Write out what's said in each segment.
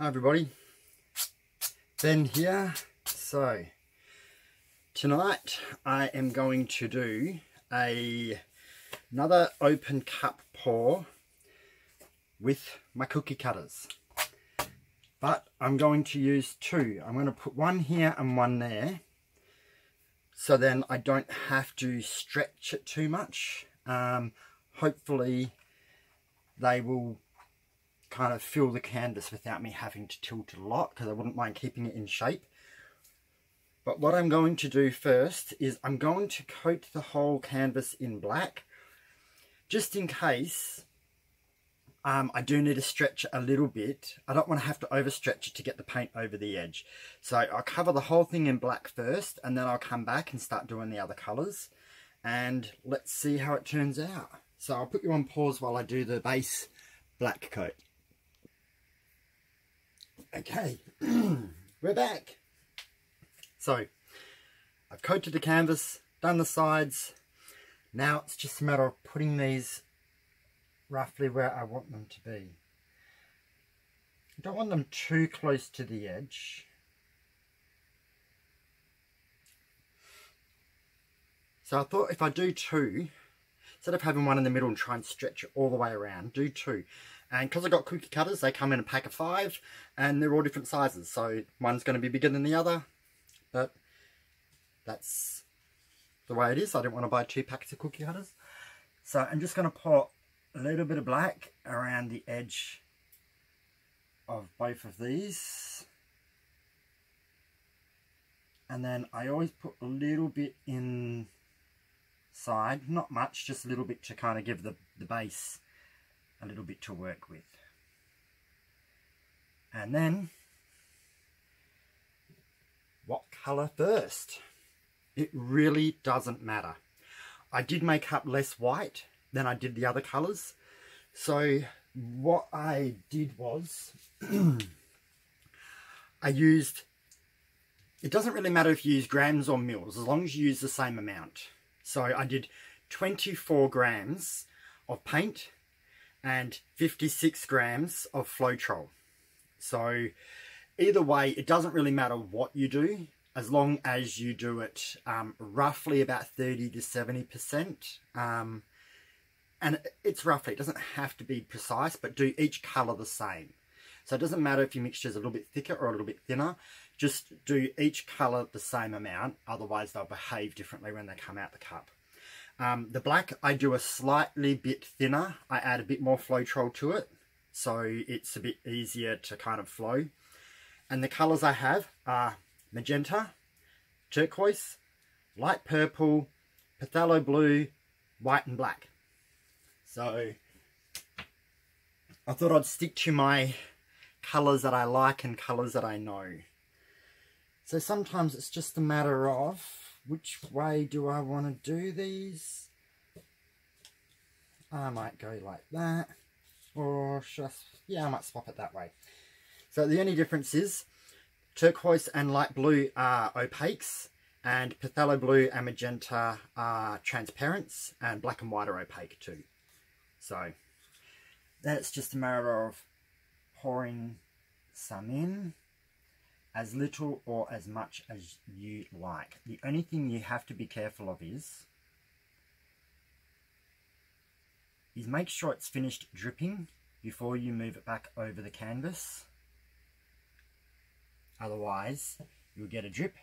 Hi everybody, Ben here. So tonight I am going to do another open cup pour with my cookie cutters, but I'm going to use two. I'm going to put one here and one there, so then I don't have to stretch it too much. Hopefully they will kind of fill the canvas without me having to tilt it a lot, because I wouldn't mind keeping it in shape. But what I'm going to do first is I'm going to coat the whole canvas in black, just in case I do need to stretch it a little bit. I don't want to have to overstretch it to get the paint over the edge. So I'll cover the whole thing in black first, and then I'll come back and start doing the other colours, and let's see how it turns out. So I'll put you on pause while I do the base black coat. Okay, we're back. So I've coated the canvas, done the sides. Now it's just a matter of putting these roughly where I want them to be. I don't want them too close to the edge. So I thought if I do two, instead of having one in the middle and try and stretch it all the way around, do two. And because I've got cookie cutters, they come in a pack of 5 and they're all different sizes. So one's going to be bigger than the other, but that's the way it is. I didn't want to buy 2 packs of cookie cutters. So I'm just going to pour a little bit of black around the edge of both of these. And then I always put a little bit inside, not much, just a little bit to kind of give the base a little bit to work with. And then, what colour first? It really doesn't matter. I did make up less white than I did the other colours. So what I did was, I used, it doesn't really matter if you use grams or mils, as long as you use the same amount. So I did 24 grams of paint and 56 grams of floetrol. So either way, it doesn't really matter what you do, as long as you do it roughly about 30 to 70%. And it's roughly, it doesn't have to be precise, but do each colour the same. So it doesn't matter if your mixture is a little bit thicker or a little bit thinner, just do each colour the same amount, otherwise they'll behave differently when they come out the cup. The black, I do a slightly bit thinner. I add a bit more floetrol to it, so it's a bit easier to kind of flow. And the colours I have are magenta, turquoise, light purple, phthalo blue, white and black. So I thought I'd stick to my colours that I like and colours that I know. So sometimes it's just a matter of which way do I want to do these. I might go like that, or just, yeah, I might swap it that way. So the only difference is turquoise and light blue are opaques, and phthalo blue and magenta are transparents, and black and white are opaque too. So then it's just a matter of pouring some in, as little or as much as you like. The only thing you have to be careful of is make sure it's finished dripping before you move it back over the canvas. Otherwise, you'll get a drip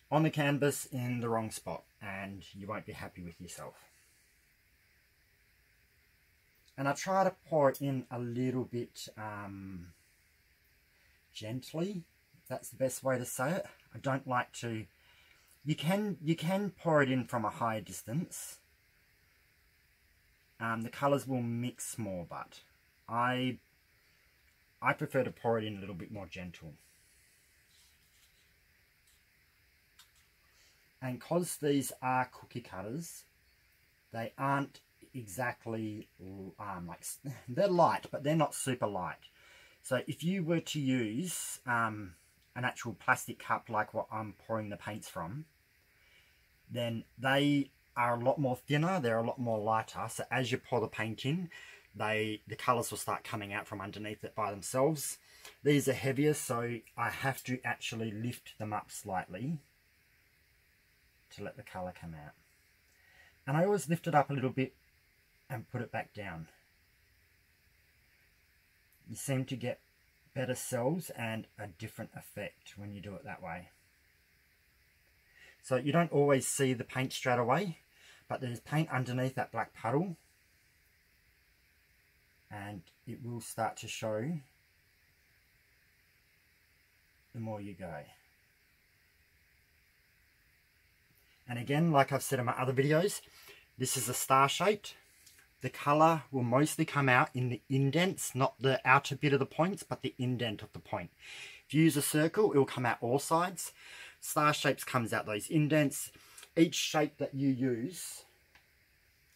on the canvas in the wrong spot and you won't be happy with yourself. And I try to pour it in a little bit gently. That's the best way to say it. I don't like to, you can pour it in from a higher distance. The colours will mix more, but I prefer to pour it in a little bit more gentle. And because these are cookie cutters, they aren't exactly like, they're light, but they're not super light. So if you were to use an actual plastic cup like what I'm pouring the paints from, then they are a lot more thinner, they're a lot more lighter, so as you pour the paint in, the colours will start coming out from underneath it by themselves. These are heavier, so I have to actually lift them up slightly to let the colour come out. And I always lift it up a little bit and put it back down. You seem to get better cells and a different effect when you do it that way. So you don't always see the paint straight away, but there's paint underneath that black puddle, and it will start to show the more you go. And again, like I've said in my other videos, this is a star shaped. The colour will mostly come out in the indents, not the outer bit of the points, but the indent of the point. If you use a circle, it will come out all sides. Star shapes comes out those indents. Each shape that you use,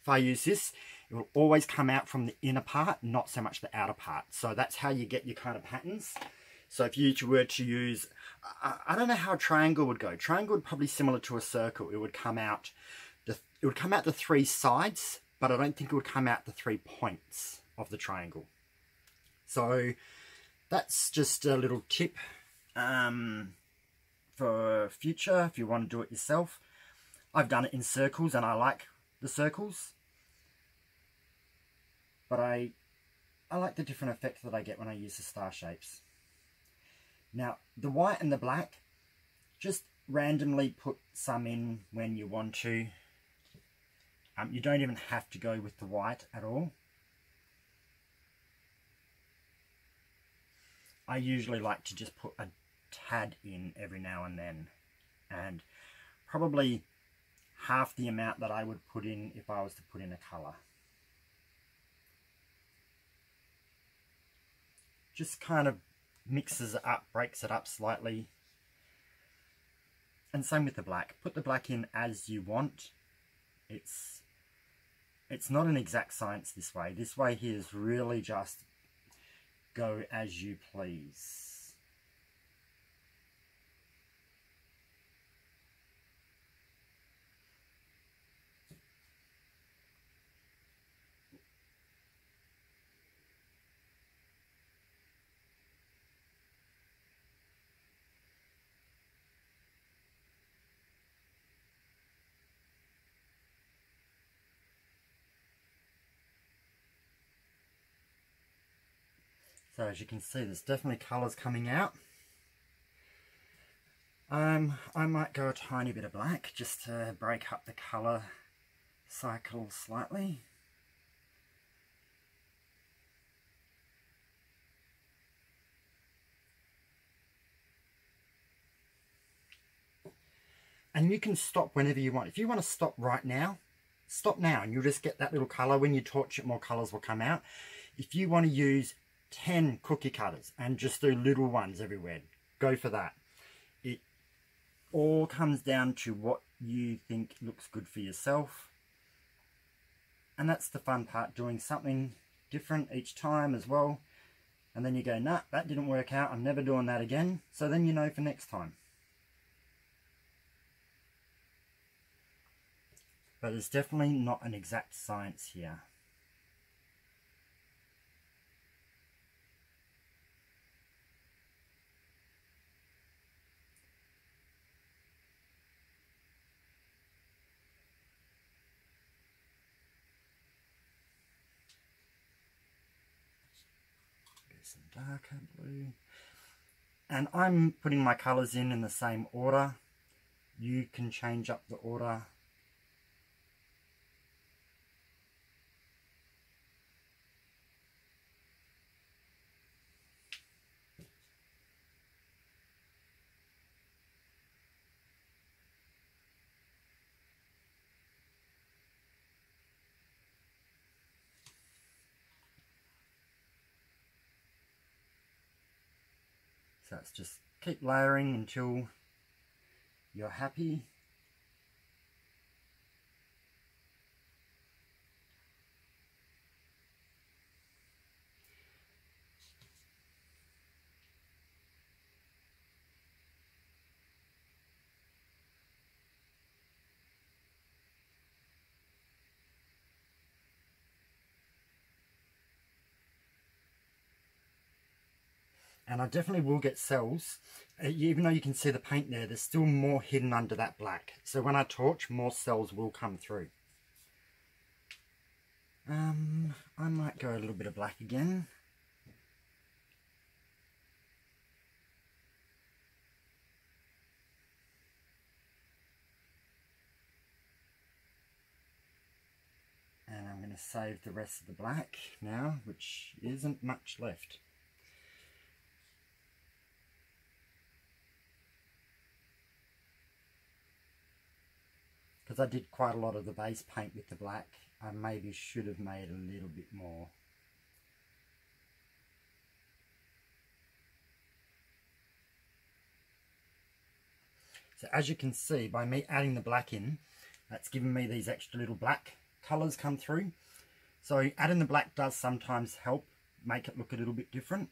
if I use this, it will always come out from the inner part, not so much the outer part. So that's how you get your kind of patterns. So if you were to use, I don't know how a triangle would go. Triangle would probably similar to a circle. It would come out the three sides, but I don't think it would come out the 3 points of the triangle. So that's just a little tip for future if you want to do it yourself. I've done it in circles and I like the circles, but I like the different effects that I get when I use the star shapes. Now the white and the black, just randomly put some in when you want to. You don't even have to go with the white at all. I usually like to just put a tad in every now and then, and probably half the amount that I would put in if I was to put in a colour. Just kind of mixes it up, breaks it up slightly. And same with the black. Put the black in as you want. It's not an exact science this way. This way here is really just go as you please. So as you can see, there's definitely colours coming out. I might go a tiny bit of black just to break up the colour cycle slightly. And you can stop whenever you want. If you want to stop right now, stop now and you'll just get that little colour. When you torch it, more colours will come out. If you want to use 10 cookie cutters and just do little ones everywhere, go for that. It all comes down to what you think looks good for yourself, and that's the fun part, doing something different each time as well. And then you go, nah, that didn't work out, I'm never doing that again. So then you know for next time. But it's definitely not an exact science here. Some darker blue, and I'm putting my colours in the same order. You can change up the order. So it's just keep layering until you're happy. And I definitely will get cells. Even though you can see the paint there, there's still more hidden under that black. So when I torch, more cells will come through. I might go a little bit of black again. And I'm going to save the rest of the black now, which isn't much left. Because I did quite a lot of the base paint with the black, I maybe should have made a little bit more. So as you can see, by me adding the black in, that's given me these extra little black colours come through. So adding the black does sometimes help make it look a little bit different.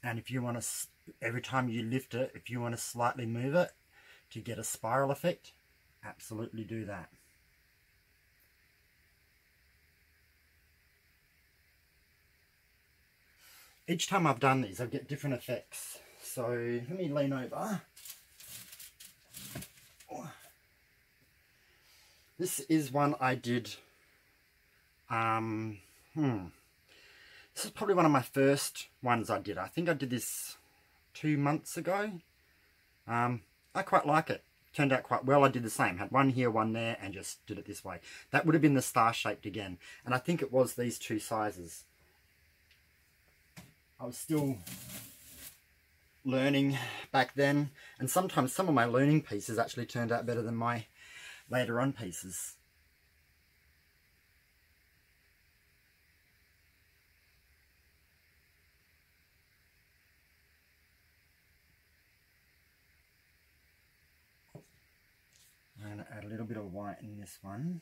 And if you want to, every time you lift it, if you want to slightly move it to get a spiral effect, absolutely do that. Each time I've done these, I get different effects. So let me lean over. This is one I did. This is probably one of my first ones I did. I think I did this 2 months ago. I quite like it. Turned out quite well. I did the same. Had one here, one there, and just did it this way. That would have been the star shaped again. And I think it was these two sizes. I was still learning back then, and sometimes some of my learning pieces actually turned out better than my later on pieces. I'm going to add a little bit of white in this one.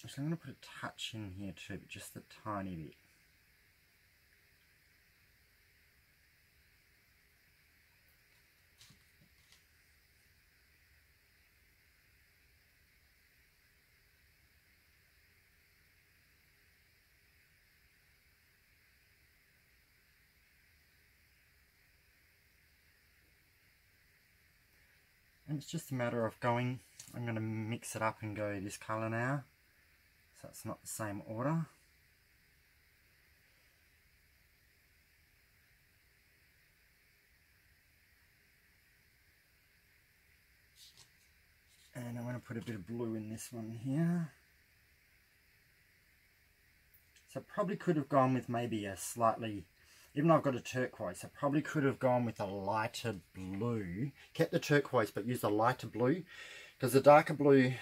Actually, I'm going to put a touch in here too, but just a tiny bit. And it's just a matter of going, I'm going to mix it up and go this colour now. So it's not the same order. And I'm going to put a bit of blue in this one here. So I probably could have gone with maybe a slightly, even though I've got a turquoise, I probably could have gone with a lighter blue. Kept the turquoise but used a lighter blue, because the darker blue,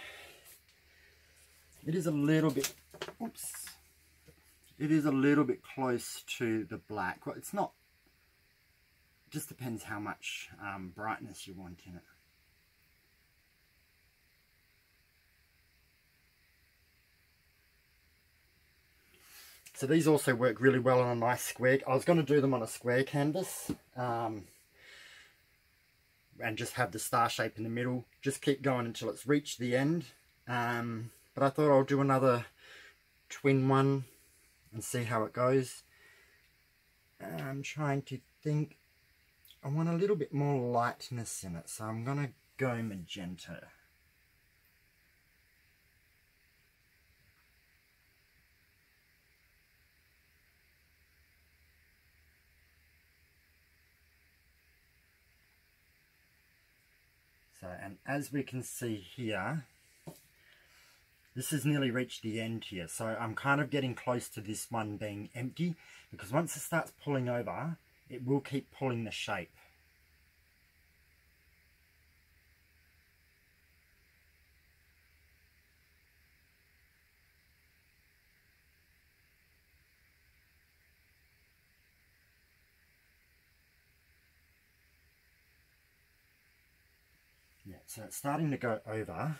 it is a little bit, oops, it is a little bit close to the black. Well, it's not, it just depends how much brightness you want in it. So these also work really well on a nice square. I was going to do them on a square canvas and just have the star shape in the middle. Just keep going until it's reached the end. But I thought I'll do another twin one and see how it goes. I'm trying to think. I want a little bit more lightness in it, so I'm going to go magenta. So, and as we can see here, this has nearly reached the end here. So I'm kind of getting close to this one being empty, because once it starts pulling over, it will keep pulling the shape. Yeah, so it's starting to go over.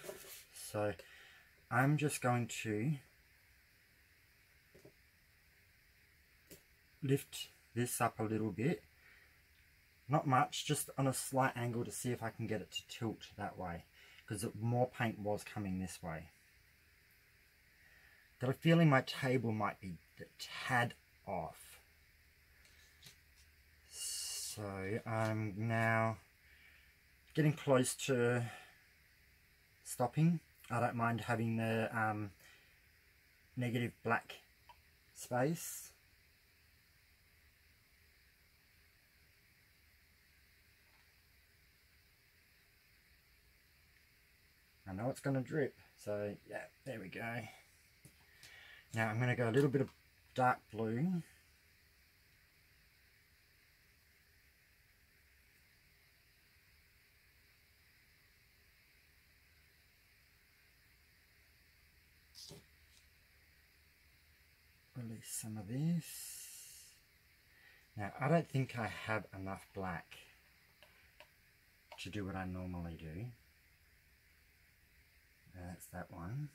So I'm just going to lift this up a little bit. Not much, just on a slight angle to see if I can get it to tilt that way, because more paint was coming this way. Got a feeling my table might be a tad off. So I'm now getting close to stopping. I don't mind having the negative black space. I know it's going to drip, so yeah, there we go. Now I'm going to go a little bit of dark blue. Release some of this. Now I don't think I have enough black to do what I normally do. That's that one.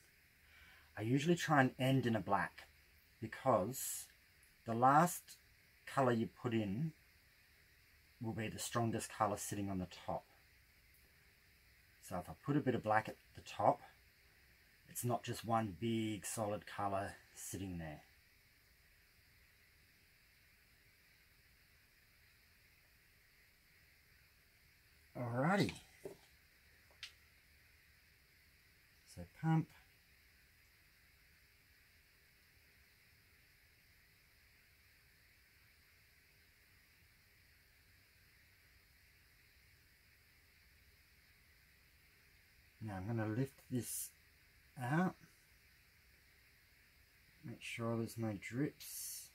I usually try and end in a black because the last colour you put in will be the strongest colour sitting on the top. So if I put a bit of black at the top, it's not just one big solid colour sitting there. Alrighty. So pump. Now I'm going to lift this out. Make sure there's no drips.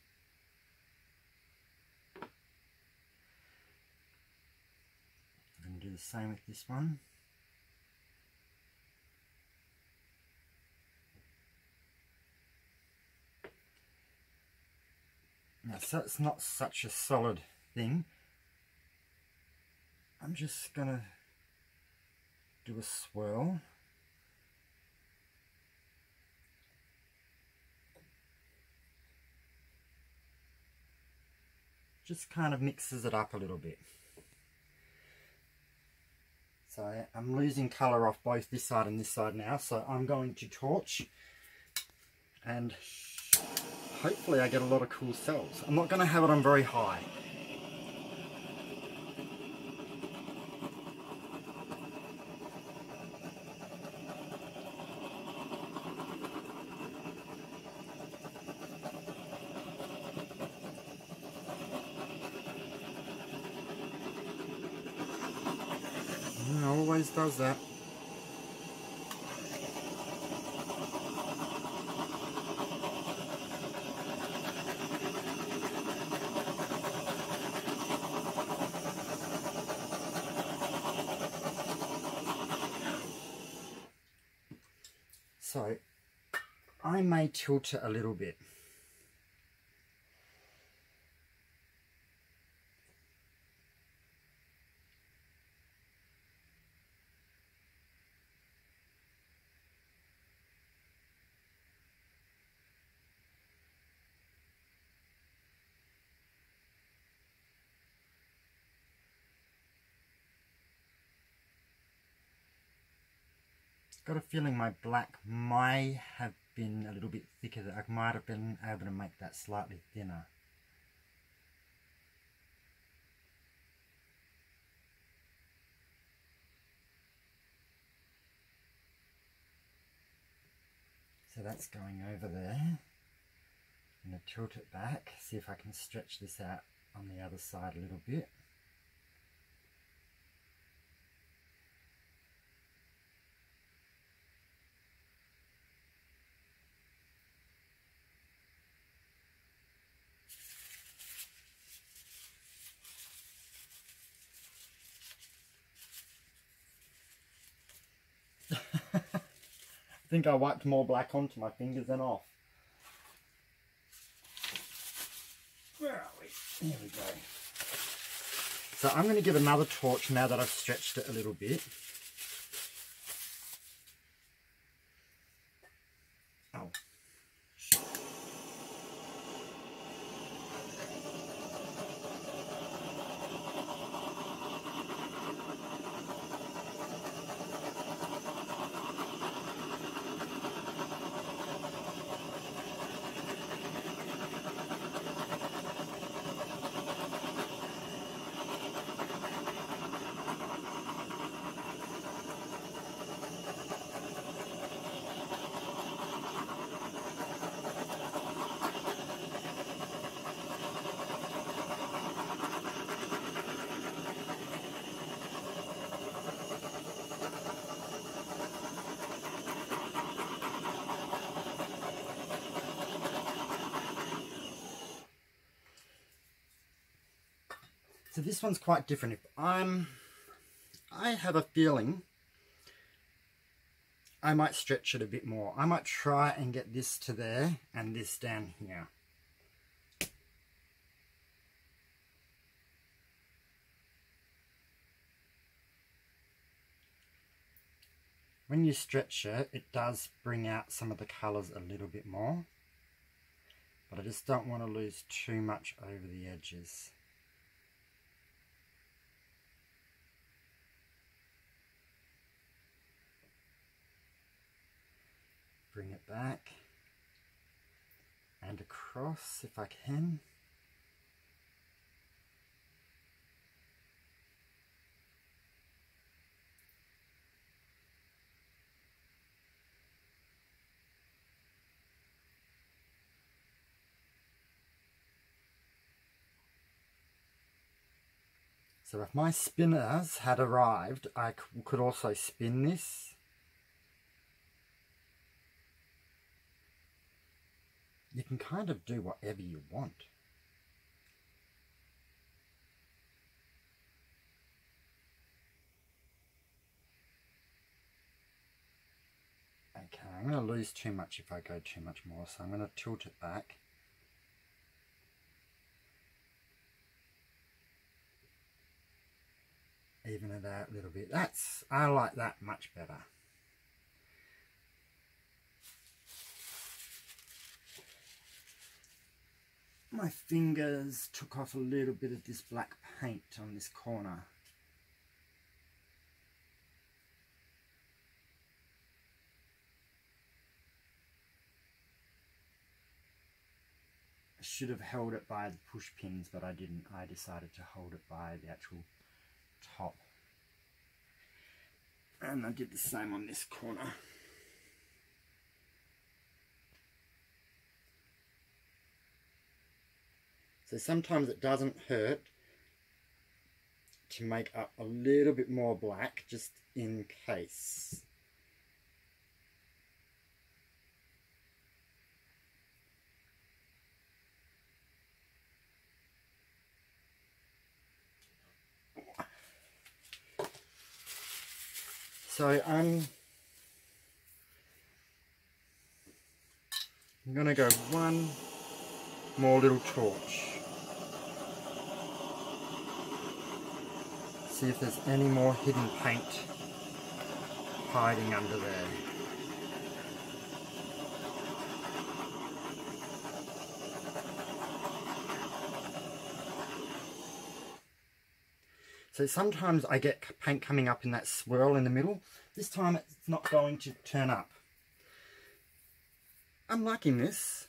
I'm going to do the same with this one. Now, so it's not such a solid thing. I'm just going to do a swirl. Just kind of mixes it up a little bit. So I'm losing colour off both this side and this side now, so I'm going to torch and hopefully I get a lot of cool cells. I'm not going to have it on very high. It always does that. So I may tilt it a little bit. Got a feeling my black might have been a little bit thicker. I might have been able to make that slightly thinner. So that's going over there. I'm going to tilt it back, see if I can stretch this out on the other side a little bit. I think I wiped more black onto my fingers than off. Where are we? There we go. So I'm going to give another torch now that I've stretched it a little bit. Oh. So this one's quite different. I have a feeling I might stretch it a bit more. I might try and get this to there and this down here. When you stretch it, it does bring out some of the colours a little bit more. But I just don't want to lose too much over the edges. Bring it back and across if I can. So if my spinners had arrived, I could also spin this. You can kind of do whatever you want. Okay, I'm going to lose too much if I go too much more, so I'm going to tilt it back. Even it out a little bit. I like that much better. My fingers took off a little bit of this black paint on this corner. I should have held it by the push pins, but I didn't. I decided to hold it by the actual top. And I did the same on this corner. So sometimes it doesn't hurt to make up a little bit more black, just in case. So I'm going to go one more little torch. See if there's any more hidden paint hiding under there. So sometimes I get paint coming up in that swirl in the middle. This time it's not going to turn up. I'm liking this.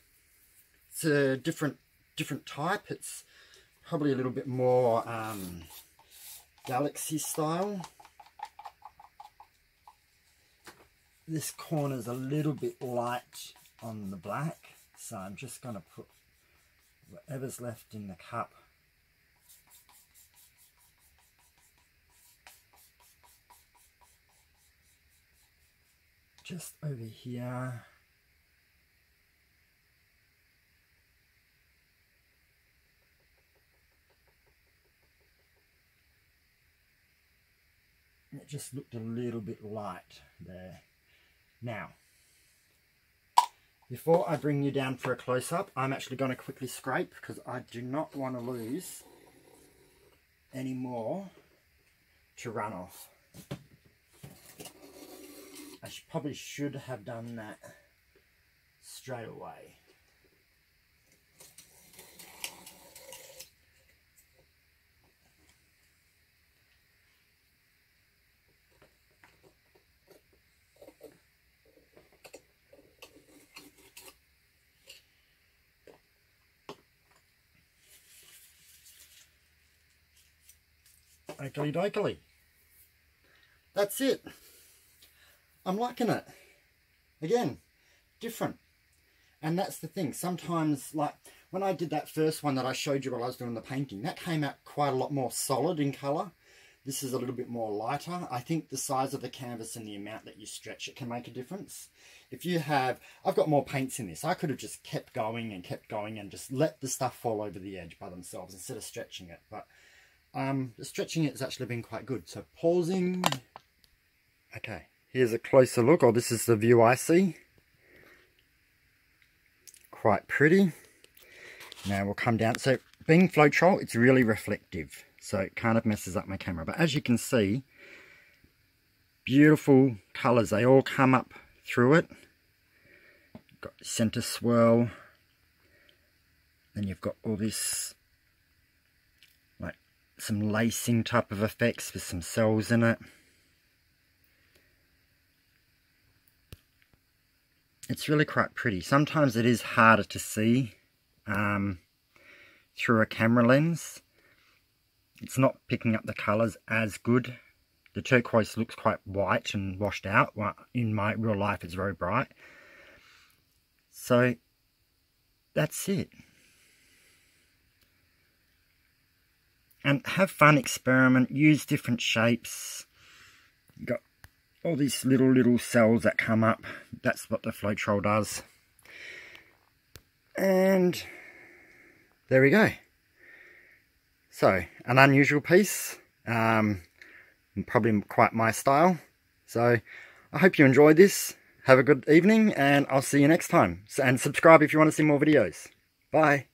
It's a different type. It's probably a little bit more galaxy style. This corner's a little bit light on the black, so I'm just going to put whatever's left in the cup just over here. It just looked a little bit light there. Now, before I bring you down for a close-up, I'm actually going to quickly scrape because I do not want to lose any more to run off. I probably should have done that straight away. Oakley dokley. That's it. I'm liking it. Again, different. And that's the thing. Sometimes, like when I did that first one that I showed you while I was doing the painting, that came out quite a lot more solid in colour. This is a little bit more lighter. I think the size of the canvas and the amount that you stretch it can make a difference. If you have, I've got more paints in this. I could have just kept going and just let the stuff fall over the edge by themselves instead of stretching it. But the stretching it has actually been quite good. So pausing. Okay, here's a closer look. This is the view I see. Quite pretty. Now we'll come down. So being floetrol, it's really reflective. So it kind of messes up my camera. But as you can see, beautiful colours. They all come up through it. Got centre swirl. Then you've got all this, like some lacing type of effects with some cells in it. It's really quite pretty. Sometimes it is harder to see through a camera lens. It's not picking up the colours as good. The turquoise looks quite white and washed out. Well, in my real life it's very bright. So that's it. And have fun, experiment, use different shapes. You've got all these little cells that come up. That's what the floetrol does. And there we go. So, an unusual piece. Probably quite my style. So, I hope you enjoyed this. Have a good evening, and I'll see you next time. And subscribe if you want to see more videos. Bye.